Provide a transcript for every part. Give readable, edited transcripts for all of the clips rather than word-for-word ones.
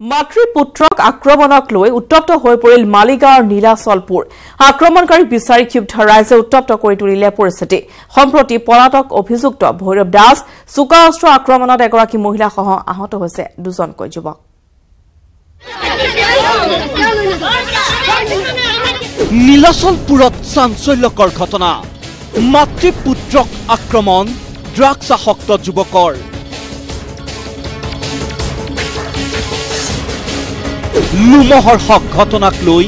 মাতৃ পুত্ৰক আক্ৰমণক লৈ উত্তপ্ত হৈ পৰিল মালিগাঁৱৰ নীলাচলপুৰ আক্ৰমণকাৰী বিচাৰি ক্ষুব্ধ ৰাইজে উত্তপ্ত কৰি তুলিলে পৰিস্থিতি সম্প্ৰতি পলাতক অভিযুক্ত ভৈৰৱ দাস চোকা অস্ত্ৰ আক্ৰমণত এগৰাকী মহিলা সহ আহত হৈছে দুজনকৈ যুৱক নীলাচলপুৰত চাঞ্চল্যকৰ ঘটনা মাতৃ পুত্ৰক আক্ৰমণ ড্ৰাগছ আসক্ত যুৱকৰ লুমহৰ্ষক ঘটনাক লৈ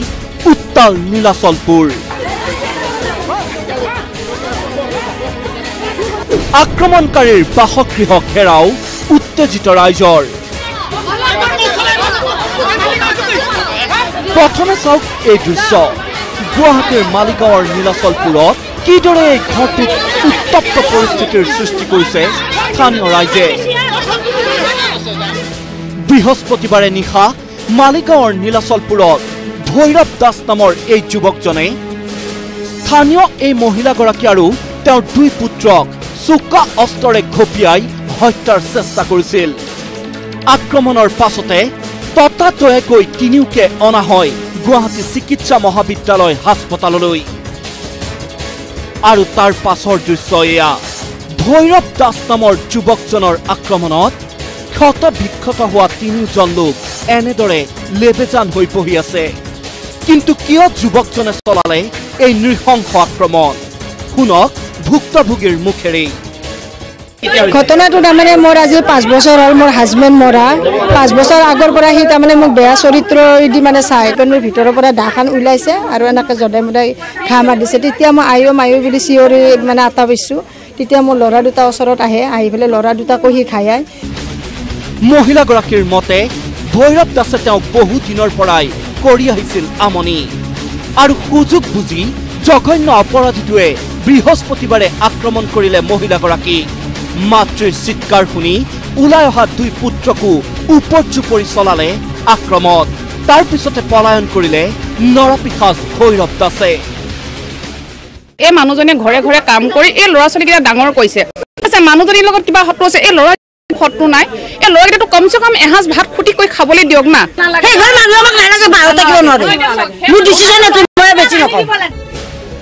উত্তাল নীলাচলপুৰ আক্ৰমণকাৰীৰ বাসগৃহ ঘেৰাও উত্তেজিত ৰাইজৰ প্ৰথমে চাওক এই দৃশ্য গুৱাহাটীৰ মালিগাঁৱৰ নীলাচলপুৰত কিদৰে এই ঘৰটোত উত্তপ্ত পৰিস্থিতিৰ সৃষ্টি কৰিছে স্থানীয় ৰাইজে বৃহস্পতিবাৰে নিশা মালিগাঁৱৰ নীলাচলপুৰত ভৈৰৱ দাস নামৰ এই যুৱকজনে স্থানীয় এই মহিলাগৰাকী আৰু তেওঁৰ দুই পুত্ৰক চোকা অস্ত্ৰৰে ঘপিয়াই হত্যাৰ চেষ্টা কৰিছিল আক্ৰমণৰ পাছতে ততাতৈয়াকৈ তিনিওকে অনা হয় গুৱাহাটী চিকিৎসা মহাবিদ্যালয় হাস্পতাললৈ আৰু তাৰ পাছৰ দৃশ্য এয়া ভৈৰৱ দাস নামৰ যুৱকজনৰ আক্ৰমণত ক্ষত বিক্ষত হোৱা তিনিওজন লোক এনেদৰে লেবেজান হৈ বহি আছে কিন্তু কিয় যুৱকজনে চলালে এই নৃশংস আক্ৰমণ শুনক ভুক্তভোগীৰ মুখেৰে ঘটনাটো তাৰমানে মোৰ আজি 5 বছৰ হ'ল মোৰ হাজবেণ্ড মৰা 5 বছৰ আগৰ পৰা সি তাৰমানে মোক বেয়া চৰিত্ৰ দি মানে চাই পেনৰ ভিতৰৰ পৰা দাখান ওলাইছে আৰু এনেকৈ জদাই মদাই ঘা মাৰ দিছে তেতিয়া মই আয়ো বুলি চিঞৰি মানে আটা পাইছোঁ তেতিয়া মোৰ ল'ৰা দুটা ওচৰত আহি পেলাই ল'ৰা দুটাকো সি খায়াই মহিলাগৰাকীৰ মতে ভৈৰৱ দাসে তেওঁক বহু দিনৰ পৰাই কৰি আহিছিল আমনি আৰু সুযোগ বুজি জঘন্য অপৰাধীটোৱে বৃহস্পতিবাৰে আক্ৰমণ কৰিলে মহিলাগৰাকী মাতৃৰ চিৎকাৰ শুনি ওলাই অহা দুই পুত্ৰকো উপৰ্যুপৰি চলালে আক্ৰমণ তাৰ পিছতে পলায়ন কৰিলে নৰপিশাচ ভৈৰৱ দাসে এই মানুহজনে ঘৰে ঘৰে কাম কৰি এই ল'ৰা ছোৱালীকেইটা ডাঙৰ কৰিছে মানুহজনীৰ লগত কিবা শত্ৰু আছে এই ল'ৰা শত্ৰু নাই এই ল'ৰাকেইটাতো কমচে কম এসাঁজ ভাত খুটি কৰি খাবলৈ দিয়ক না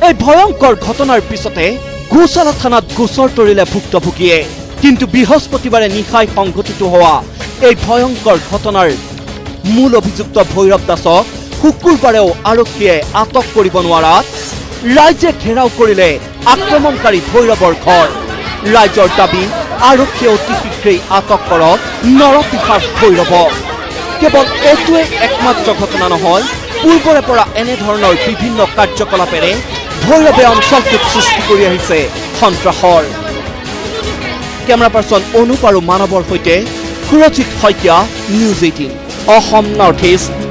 এই ভয়ংকৰ ঘটনাৰ পিছতে গোচালা থানাত গোচৰ তৰিলে ভুক্তভোগীয়ে কিন্তু বৃহস্পতিবাৰে নিশাই সংঘটিত হোৱা এই ভয়ংকৰ ঘটনাৰ মূল অভিযুক্ত ভৈৰৱ দাসক শুকুৰবাৰেও আৰক্ষীয়ে আটক কৰিব নোৱাৰাত ৰাইজে ঘেৰাও কৰিলে আক্ৰমণকাৰী ভৈৰৱৰ ঘৰ ৰাইজৰ দাবী আৰক্ষীয়ে অতি শীঘ্ৰেই আটক কৰক নৰপিশাচ ভৈৰৱক কেৱল এইটোৱে একমাত্ৰ ঘটনা নহয় পূৰ্বৰে পৰা এনেধৰণৰ বিভিন্ন কাৰ্যকলাপেৰে ভৈৰৱে অঞ্চলটোত সৃষ্টি কৰি আহিছে সন্ত্ৰাসৰ কেমেৰা পাৰ্চন অনুপ আৰু মানৱৰ সৈতে Surajit Saikia news 18 Assam north east